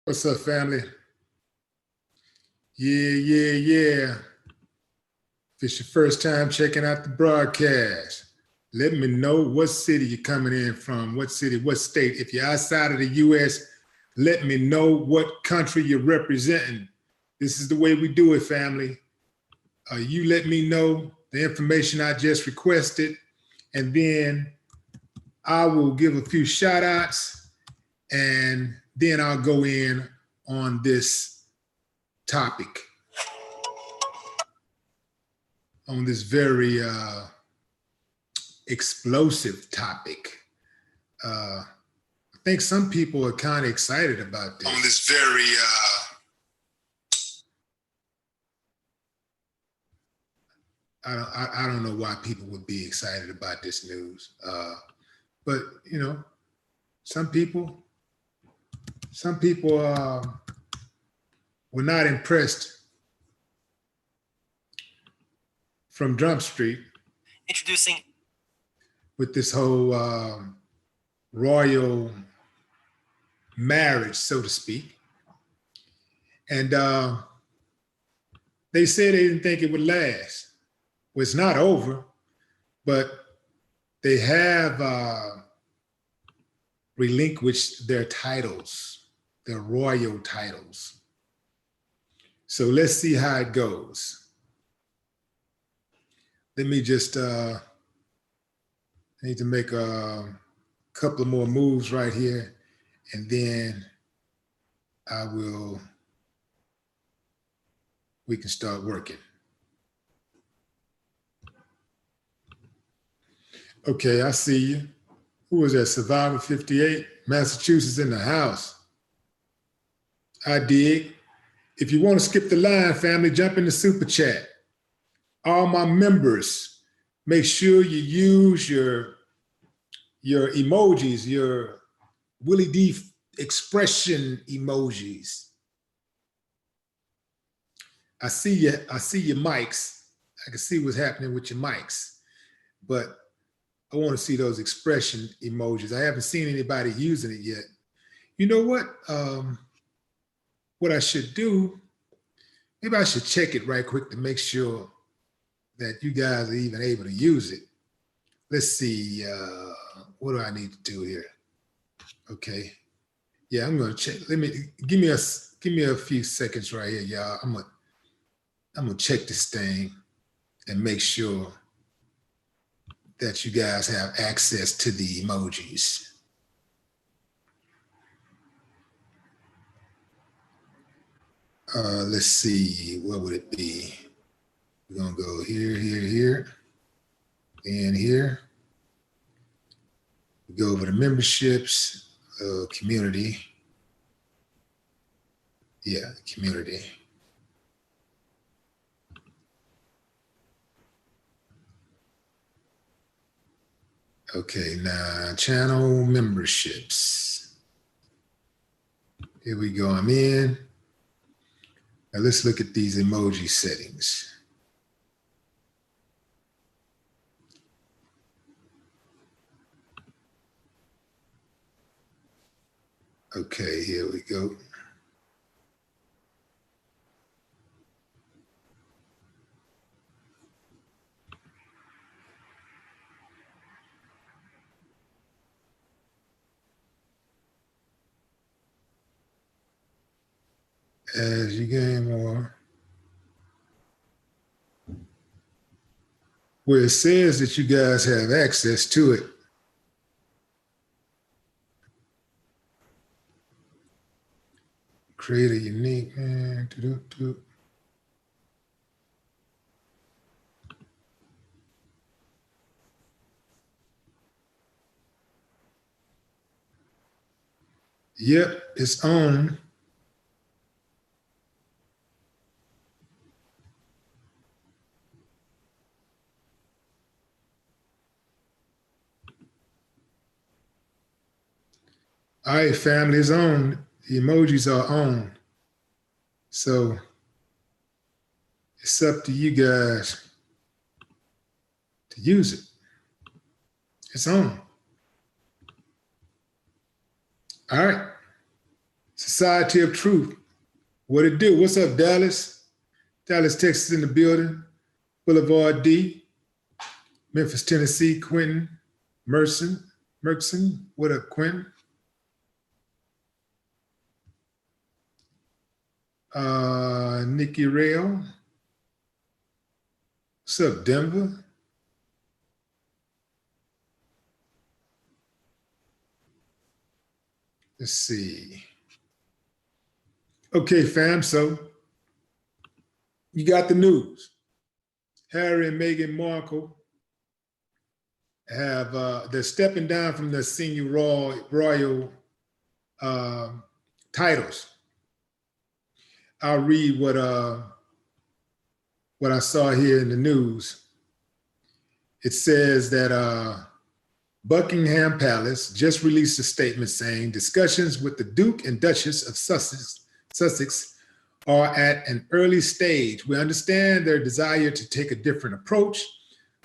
What's up, family? Yeah. If it's your first time checking out the broadcast, let me know what city you're coming in from, what city, what state. If you're outside of the U.S., let me know what country you're representing. This is the way we do it, family. You let me know the information I just requested, and then I will give a few shout outs, and then I'll go in on this topic, on this very explosive topic. I think some people are kind of excited about this. On this very I don't know why people would be excited about this news, but you know, some people were not impressed from Jump Street. Introducing with this whole royal marriage, so to speak. And they said they didn't think it would last. Well, it's not over, but they have relinquished their titles, their royal titles. So let's see how it goes. Let me just, I need to make a couple of more moves right here, and then we can start working. Okay, I see you. Who was that? Survivor 58, Massachusetts in the house. I dig. If you want to skip the line, family, jump in the super chat. All my members, make sure you use your emojis, your Willie D expression emojis. I see your mics. I can see what's happening with your mics, but I want to see those expression emojis. I haven't seen anybody using it yet. You know what? What I should do, maybe I should check it right quick to make sure that you guys are even able to use it. Let's see, what do I need to do here? Okay, yeah, I'm gonna check. Give me a few seconds right here, y'all. I'm gonna check this thing and make sure that you guys have access to the emojis. Let's see, what would it be? We're gonna go here, and here. We go over to memberships, community. Yeah, community. Okay, now channel memberships. Here we go, I'm in. Now let's look at these emoji settings. Okay, here we go. As you gain more, where it says that you guys have access to it, create a unique, Yep, it's on. All right, family, it's on. The emojis are on. So it's up to you guys to use it. It's on. All right. Society of Truth. What it do? What's up, Dallas? Dallas, Texas in the building. Boulevard D. Memphis, Tennessee. Quentin. Merson. What up, Quentin? Nikki Rail. What's up, Denver? Let's see. Okay, fam, so you got the news. Harry and Meghan Markle have, they're stepping down from their senior royal titles. I'll read what I saw here in the news. It says that Buckingham Palace just released a statement saying discussions with the Duke and Duchess of Sussex are at an early stage. We understand their desire to take a different approach,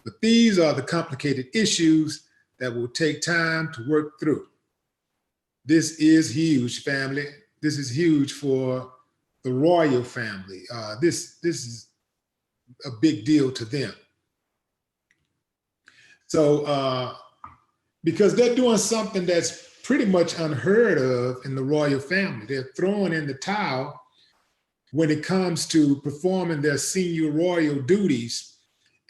but these are the complicated issues that will take time to work through. This is huge, family. This is huge for the royal family. This is a big deal to them. So, because they're doing something that's pretty much unheard of in the royal family. They're throwing in the towel when it comes to performing their senior royal duties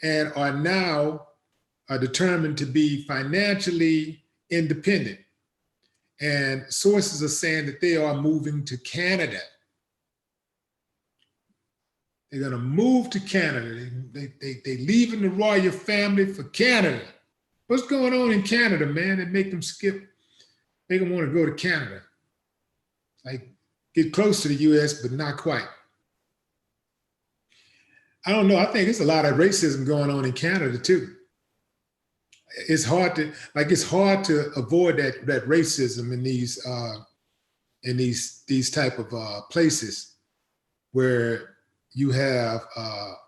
and are now determined to be financially independent. And sources are saying that they are moving to Canada. They're going to move to Canada. They leaving the royal family for Canada. What's going on in Canada, man, that make them want to go to Canada? Like, get close to the US, but not quite. I don't know. I think it's a lot of racism going on in Canada too. It's hard to avoid that racism in these type of places where you have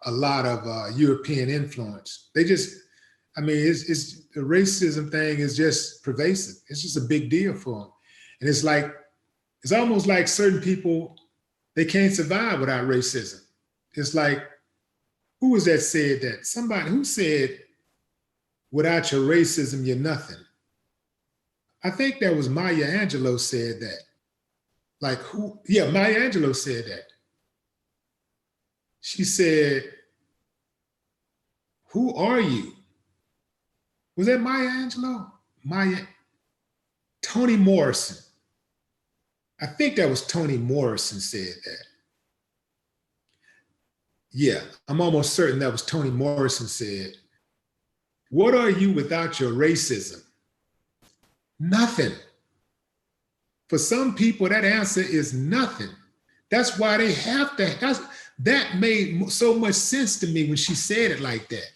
a lot of European influence. It's the racism thing is just pervasive. It's just a big deal for them. And it's almost like certain people, they can't survive without racism. It's like, who was that said that? Somebody who said, without your racism, you're nothing. I think that was Maya Angelou said that. Like who? Yeah, Maya Angelou said that. She said, who are you? Was that Maya Angelou? Toni Morrison. I think that was Toni Morrison said that. Yeah, I'm almost certain that was Toni Morrison said, what are you without your racism? Nothing. For some people, that answer is nothing. That's why they have to, that made so much sense to me when she said it like that.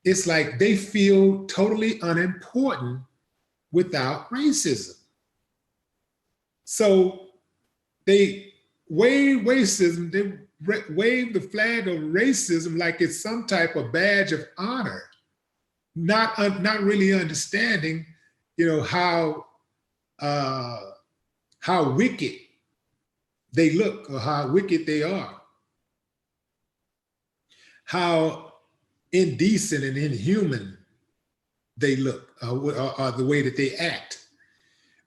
It's like they feel totally unimportant without racism. So they wave racism, they wave the flag of racism like it's some type of badge of honor, not really understanding, how wicked they look or how wicked they are, how indecent and inhuman they look, or the way that they act.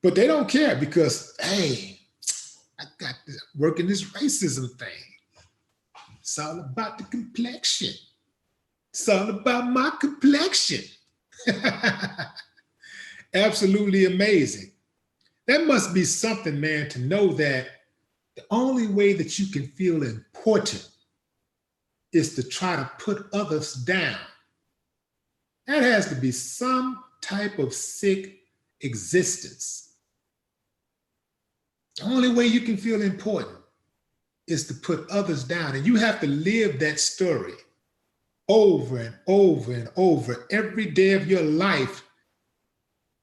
But they don't care because, hey, I got this working this racism thing. It's all about the complexion. It's all about my complexion. Absolutely amazing. That must be something, man, to know that the only way that you can feel important is to try to put others down. That has to be some type of sick existence. The only way you can feel important is to put others down. And you have to live that story over and over and over every day of your life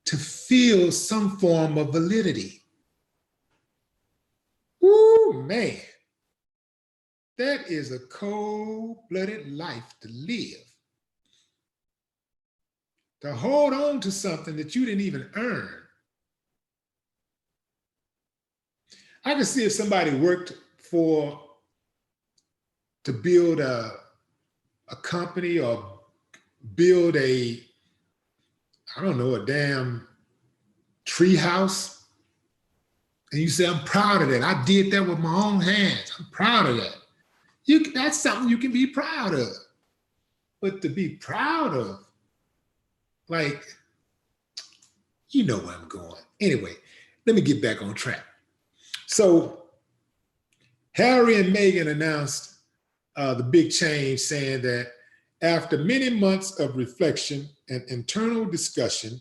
to feel some form of validity. Woo, man. That is a cold-blooded life to live. To hold on to something that you didn't even earn. I can see if somebody worked to build a company or build I don't know, a damn tree house. And you say, I'm proud of that. I did that with my own hands. I'm proud of that. That's something you can be proud of. But to be proud of, like, you know where I'm going. Anyway, let me get back on track. So Harry and Meghan announced the big change, saying that after many months of reflection and internal discussion,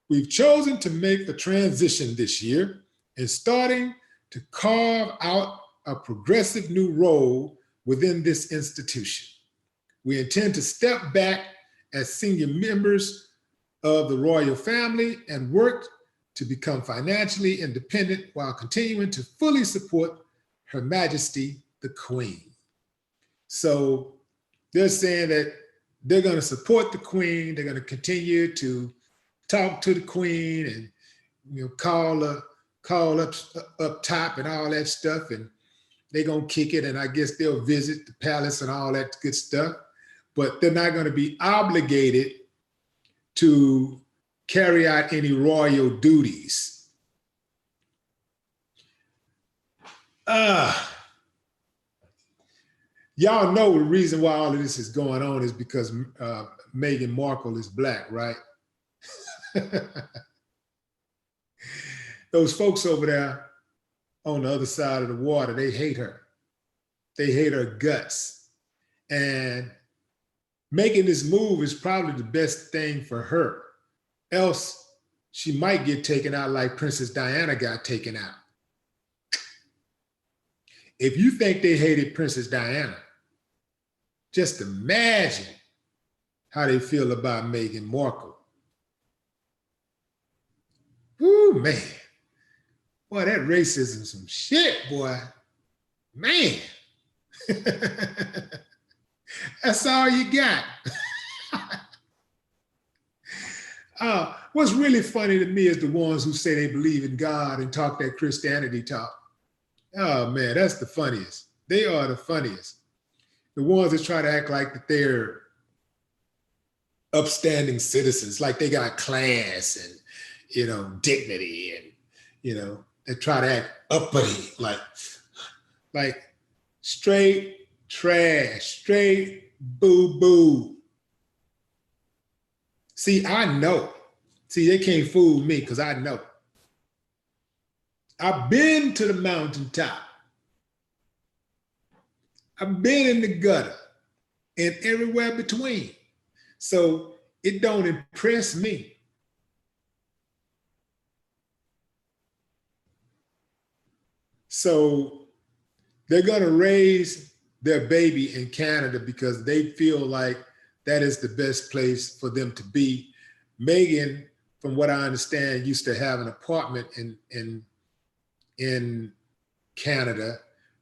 we've chosen to make the transition this year and starting to carve out a progressive new role within this institution. We intend to step back as senior members of the royal family and work to become financially independent while continuing to fully support Her Majesty the Queen. So they're saying that they're going to support the Queen. They're going to continue to talk to the Queen and, you know, call up top and all that stuff, and they're going to kick it, and I guess they'll visit the palace and all that good stuff, but they're not going to be obligated to carry out any royal duties. Y'all know the reason why all of this is going on is because Meghan Markle is Black, right? Those folks over there on the other side of the water, they hate her. They hate her guts. And making this move is probably the best thing for her. Else, she might get taken out like Princess Diana got taken out. If you think they hated Princess Diana, just imagine how they feel about Meghan Markle. Woo, man. Boy, that racism, some shit, boy. Man. That's all you got. What's really funny to me is the ones who say they believe in God and talk that Christianity talk. Oh man, that's the funniest. They are the funniest. The ones that try to act like that they're upstanding citizens, like they got class and, you know, dignity, and, you know, they try to act uppity, like straight trash, straight boo-boo. See, I know. See, they can't fool me because I know. I've been to the mountaintop. I've been in the gutter and everywhere between. So it don't impress me. So they're going to raise their baby in Canada because they feel like that is the best place for them to be. Meghan, from what I understand, used to have an apartment in Canada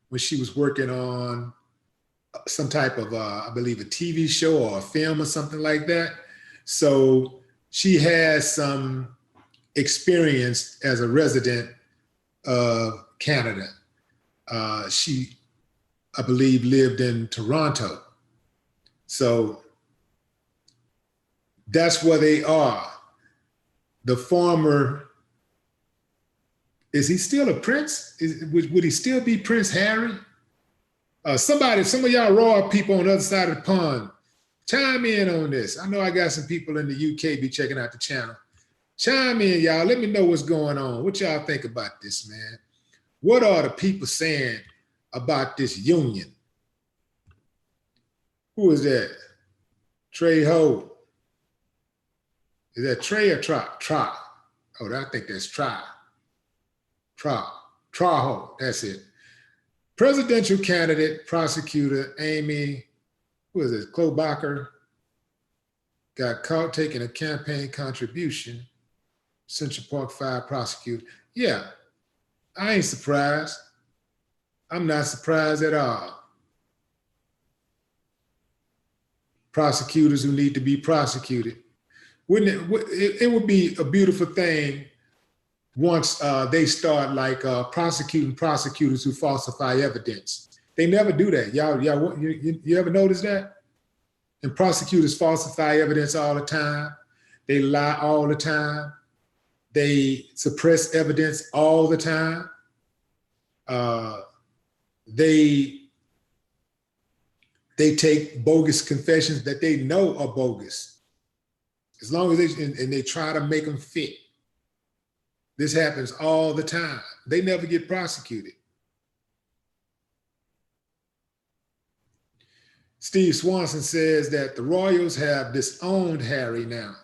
when she was working on some type of, I believe, a TV show or a film or something like that. So she has some experience as a resident of Canada. She, I believe, lived in Toronto. So that's where they are. The former, is he still a prince? Would he still be Prince Harry? Some of y'all raw people on the other side of the pond, chime in on this. I know I got some people in the UK be checking out the channel. Chime in, y'all. Let me know what's going on. What y'all think about this, man? What are the people saying about this union? Who is that? Trey Ho. Is that Trey or Tra? Oh, I think that's Traho, that's it. Presidential candidate, prosecutor Amy, who is it, Klobuchar, got caught taking a campaign contribution. Central Park 5 prosecutor. Yeah, I ain't surprised. I'm not surprised at all. Prosecutors who need to be prosecuted. Wouldn't it would be a beautiful thing once they start like prosecuting prosecutors who falsify evidence. They never do that. You ever notice that? And prosecutors falsify evidence all the time. They lie all the time. They suppress evidence all the time. They take bogus confessions that they know are bogus. As long as they try to make them fit. This happens all the time. They never get prosecuted. Steve Swanson says that the Royals have disowned Harry now.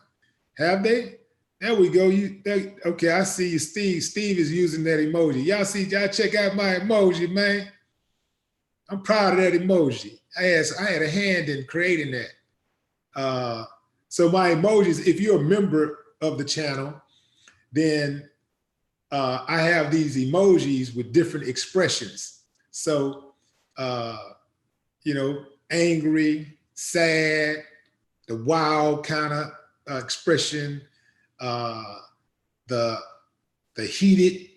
Have they? There we go. Okay, I see you, Steve. Steve is using that emoji. Y'all check out my emoji, man. I'm proud of that emoji. I had a hand in creating that. So my emojis, if you're a member of the channel, then I have these emojis with different expressions. So, angry, sad, the wild kind of expression, the heated,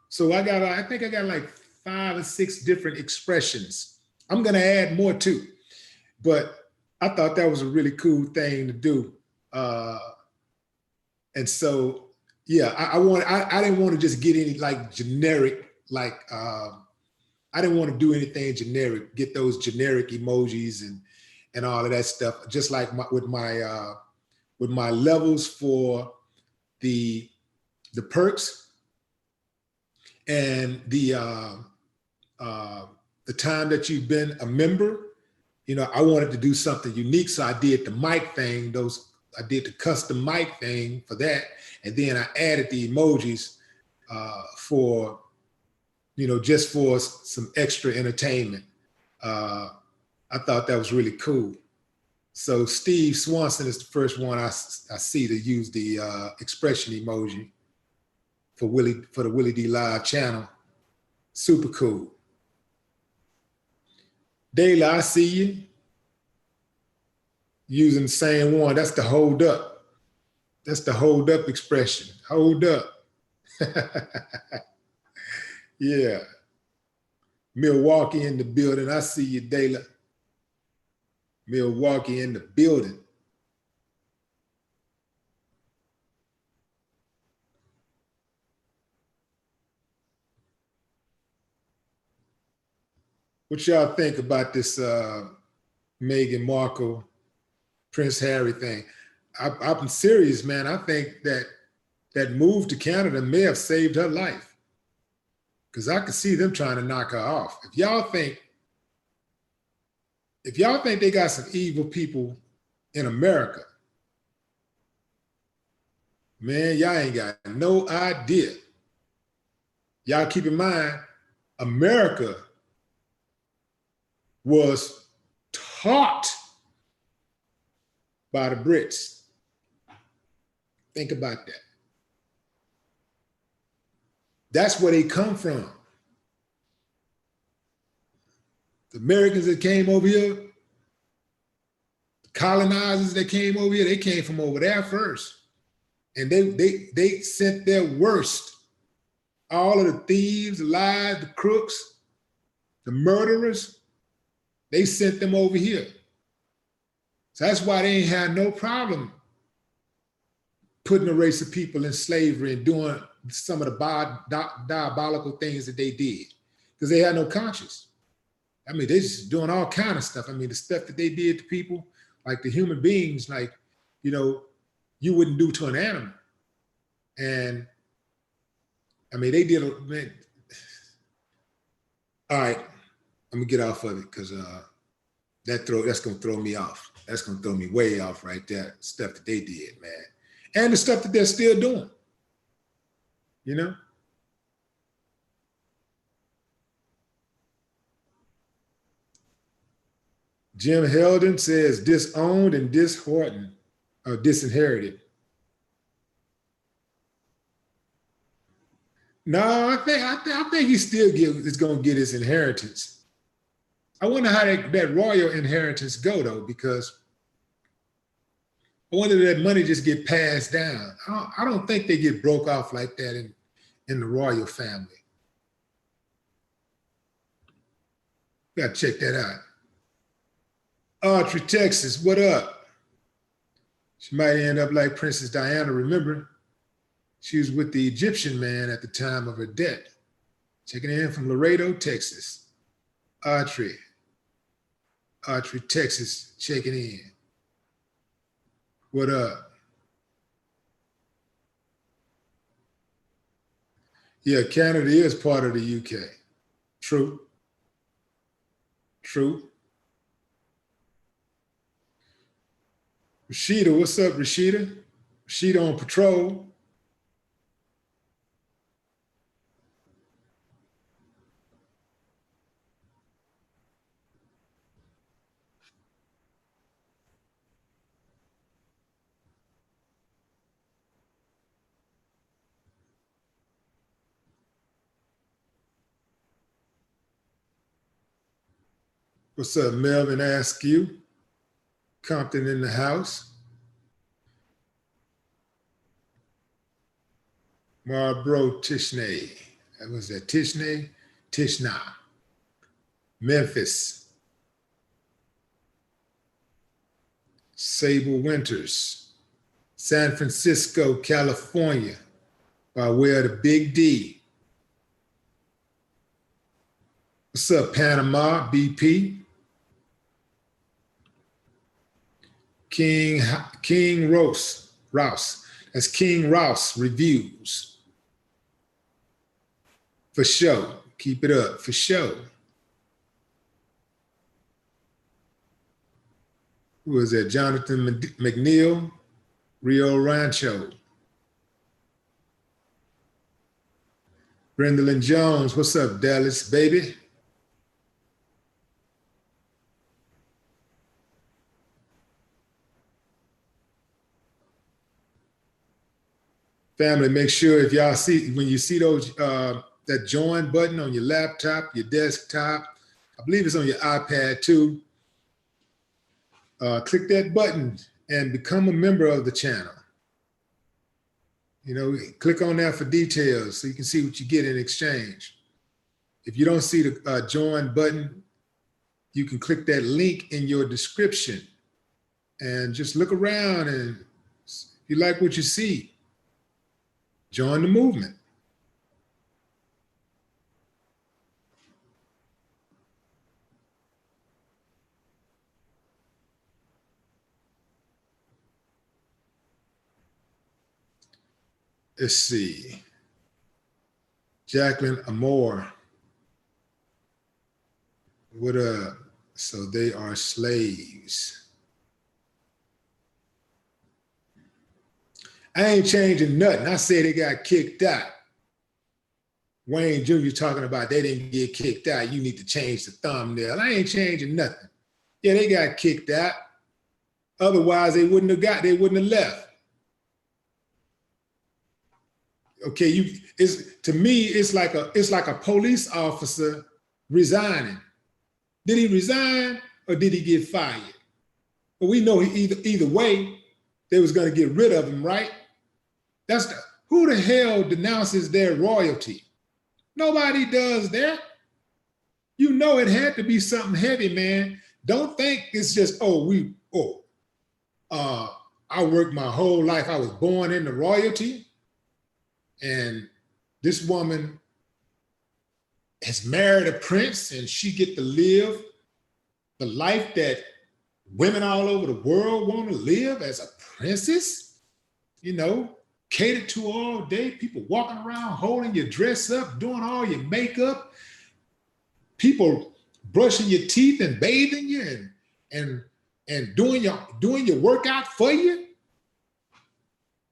so I think I got like 5 or 6 different expressions. I'm gonna add more too, but I thought that was a really cool thing to do. And so, yeah, I didn't want to just get any like generic, like, I didn't want to do anything generic, get those generic emojis and all of that stuff. Just like with my levels for the perks and the time that you've been a member, I wanted to do something unique. So I did the mic thing, I did the custom mic thing for that. And then I added the emojis for, just for some extra entertainment. I thought that was really cool. So Steve Swanson is the first one I see to use the expression emoji for the Willie D Live channel. Super cool. Dayla, I see you using the same one. That's the hold up. That's the hold up expression. Hold up. Yeah. Milwaukee in the building. I see you, Dayla. Milwaukee in the building. What y'all think about this Meghan Markle, Prince Harry thing? I'm serious, man. I think that move to Canada may have saved her life, because I could see them trying to knock her off. If y'all think they got some evil people in America, man, y'all ain't got no idea. Y'all keep in mind, America was taught by the Brits. Think about that. That's where they come from. The Americans that came over here, the colonizers that came over here, they came from over there first. And they sent their worst. All of the thieves, the lies, the crooks, the murderers, they sent them over here. So that's why they ain't had no problem putting a race of people in slavery and doing some of the diabolical things that they did, because they had no conscience. I mean, they just doing all kind of stuff. I mean, the stuff that they did to people, like the human beings, like, you wouldn't do to an animal. And I mean, they did, man. All right, I'm gonna get off of it, because that's gonna throw me off. That's gonna throw me way off right there. Stuff that they did, man. And the stuff that they're still doing, Jim Heldon says disowned and disheartened, or disinherited. No, I think he still is going to get his inheritance. I wonder how that royal inheritance go, though, because I wonder if that money just get passed down. I don't think they get broke off like that in the royal family. Got to check that out. Audrey, Texas, what up? She might end up like Princess Diana. Remember, she was with the Egyptian man at the time of her death. Checking in from Laredo, Texas. Audrey, Texas, checking in. What up? Yeah, Canada is part of the UK. True. Rashida, what's up, Rashida? Rashida on patrol. What's up, Melvin Askew? Compton in the house. Marlboro Tishney. That was that Tishney? Tishna. Memphis. Sable Winters. San Francisco, California, by way of the Big D. What's up, Panama, BP? King Rouse. That's King Rouse Reviews. For sure. Keep it up, for sure. Who is that? Jonathan McNeil, Rio Rancho. Brendolyn Jones, what's up, Dallas, baby? Family, make sure if y'all see, when you see those, that join button on your laptop, your desktop, I believe it's on your iPad too, click that button and become a member of the channel. You know, click on that for details so you can see what you get in exchange. If you don't see the join button, you can click that link in your description and just look around, and if you like what you see, join the movement. Let's see. Jacqueline Amore. What up? So they are slaves. I ain't changing nothing. I say they got kicked out. Wayne Jr. talking about they didn't get kicked out. You need to change the thumbnail. I ain't changing nothing. Yeah, they got kicked out. Otherwise, they wouldn't have left. Okay, to me, it's like a police officer resigning. Did he resign or did he get fired? Well, we know either way, they was going to get rid of him, right? Who the hell denounces their royalty? Nobody does that. You know it had to be something heavy, man. Don't think it's just, I worked my whole life. I was born into royalty. And this woman has married a prince and she get to live the life that women all over the world want to live as a princess, you know, catered to all day, people walking around holding your dress up, doing all your makeup, people brushing your teeth and bathing you and doing your workout for you.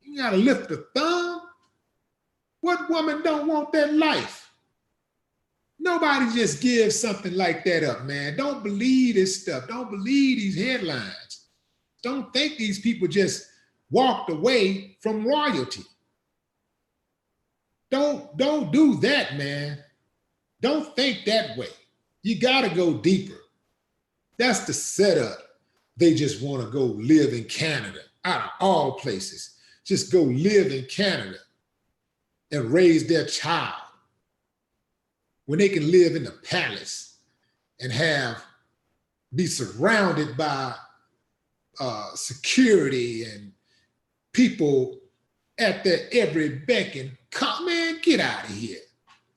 You gotta lift a thumb. What woman don't want that life? Nobody just gives something like that up, man. Don't believe this stuff. Don't believe these headlines. Don't think these people just walked away from royalty. Don't do that, man. Don't think that way. You gotta go deeper. That's the setup. They just wanna go live in Canada. out of all places, just go live in Canada and raise their child when they can live in the palace and be surrounded by security and people at their every beck and call. Man, get out of here.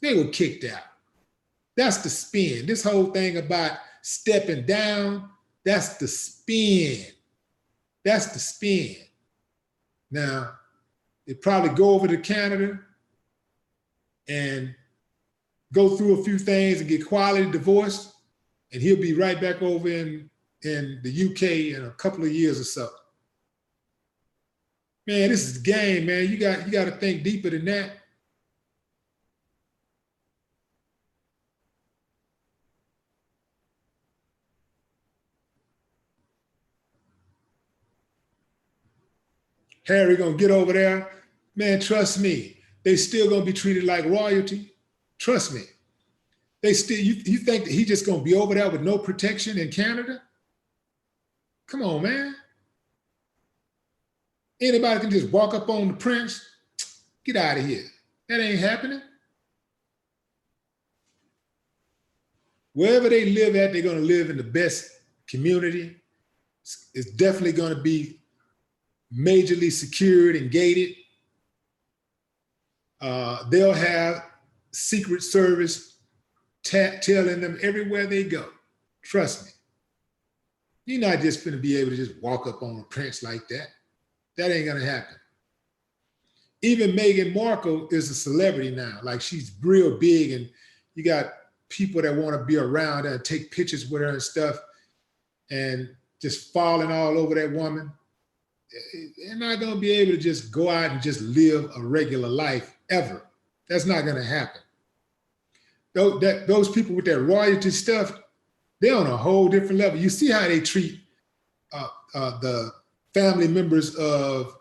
They were kicked out. That's the spin. This whole thing about stepping down, that's the spin. That's the spin. Now, they probably go over to Canada and go through a few things and get quality divorced, and he'll be right back over in the UK in a couple of years or so. Man, this is the game, man. You got to think deeper than that. Harry gonna get over there. Man, trust me, they still gonna be treated like royalty. Trust me. They still, you think that he just gonna be over there with no protection in Canada? Come on, man. Anybody can just walk up on the prince. Get out of here. That ain't happening. Wherever they live at, they're gonna live in the best community. It's definitely gonna be majorly secured and gated. They'll have Secret Service telling them everywhere they go. Trust me. You're not just going to be able to just walk up on a prince like that. That ain't going to happen. Even Meghan Markle is a celebrity now. Like, she's real big, and you got people that want to be around her and take pictures with her and stuff, and just falling all over that woman. They're not going to be able to just go out and just live a regular life ever. That's not going to happen. Those people with that royalty stuff, they're on a whole different level. You see how they treat the family members of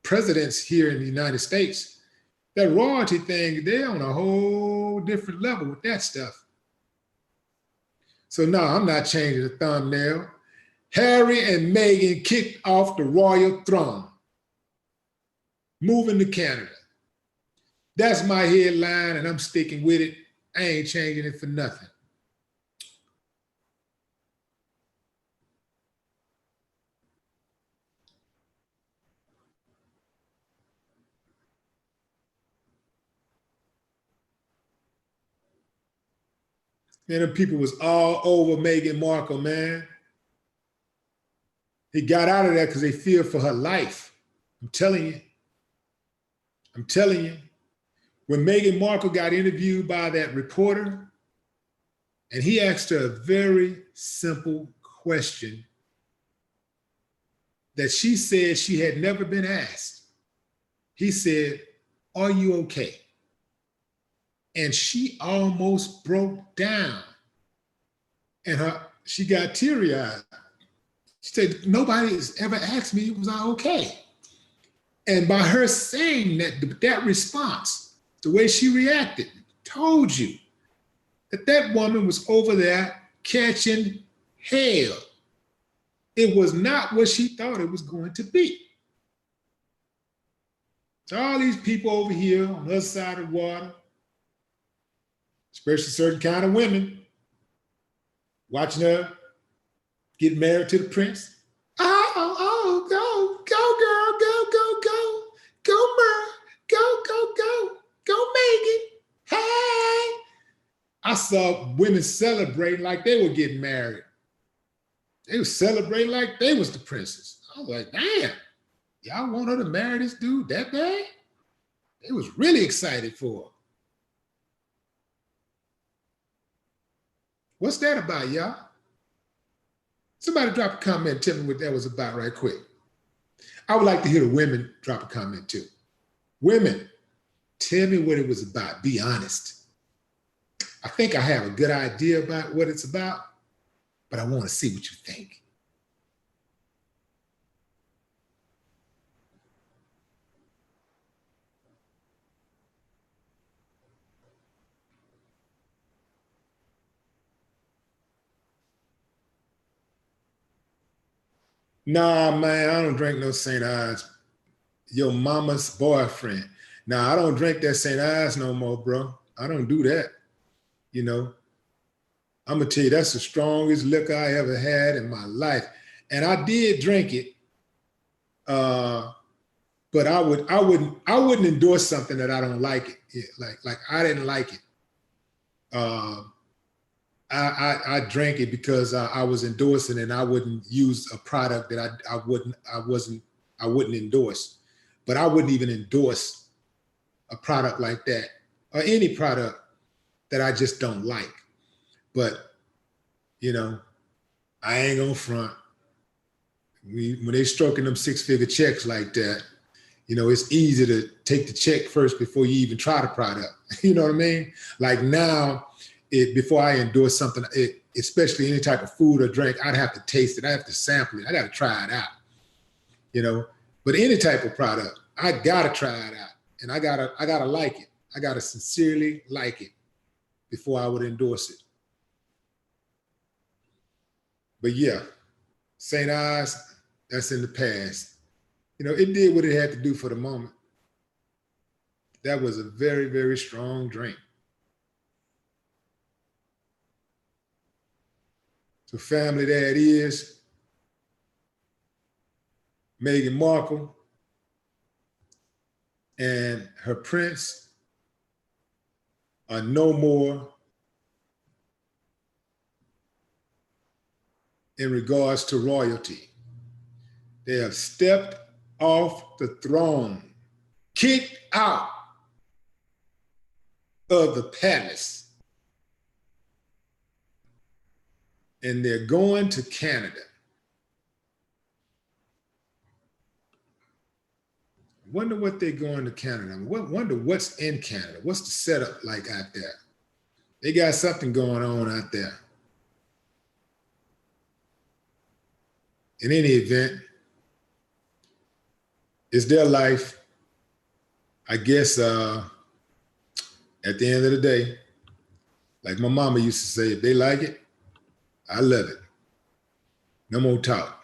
presidents here in the United States. That royalty thing, they're on a whole different level with that stuff. So no, I'm not changing the thumbnail. Harry and Meghan kicked off the royal throne, moving to Canada. That's my headline, and I'm sticking with it. I ain't changing it for nothing. Man, them people was all over Meghan Markle, man. He got out of there because they feared for her life. I'm telling you. I'm telling you. When Meghan Markle got interviewed by that reporter, and he asked her a very simple question that she said she had never been asked. He said, "Are you okay?" And she almost broke down. And she got teary-eyed. She said, "Nobody has ever asked me, was I okay?" And by her saying that response, the way she reacted, told you that woman was over there catching hell. It was not what she thought it was going to be. So all these people over here on the other side of the water, especially certain kind of women, watching her get married to the prince. Oh, go, Merle, go, Meghan. Hey. I saw women celebrating like they were getting married. They were celebrating like they was the princess. I was like, damn, y'all want her to marry this dude that bad? They was really excited for her. What's that about, y'all? Somebody drop a comment and tell me what that was about right quick. I would like to hear the women drop a comment too. Women, tell me what it was about. Be honest. I think I have a good idea about what it's about, but I want to see what you think. Nah, man, I don't drink no St. Ives. Your mama's boyfriend. Nah, I don't drink that St. Ives no more, bro. I don't do that. You know, I'm gonna tell you, that's the strongest liquor I ever had in my life. And I did drink it. But I wouldn't endorse something that I don't like it. Like I didn't like it. Uh, I drank it because I was endorsing, and I wouldn't use a product that I wouldn't endorse. But I wouldn't even endorse a product like that or any product that I just don't like. But you know, I ain't gonna front. When they stroking them six-figure checks like that, it's easy to take the check first before you even try the product. You know what I mean? Like now, before I endorse something, especially any type of food or drink, I'd have to taste it. I have to sample it. I got to try it out. But any type of product, I got to try it out. And I gotta like it. I got to sincerely like it before I would endorse it. But yeah, St. Ives, that's in the past. It did what it had to do for the moment. That was a very, very strong drink. So family, there it is. Meghan Markle and her prince are no more in regards to royalty. They have stepped off the throne, kicked out of the palace, and they're going to Canada. Wonder what they're going to Canada. Wonder what's in Canada. What's the setup like out there? They got something going on out there. In any event, it's their life. I guess at the end of the day, like my mama used to say, if they like it, I love it. No more talk.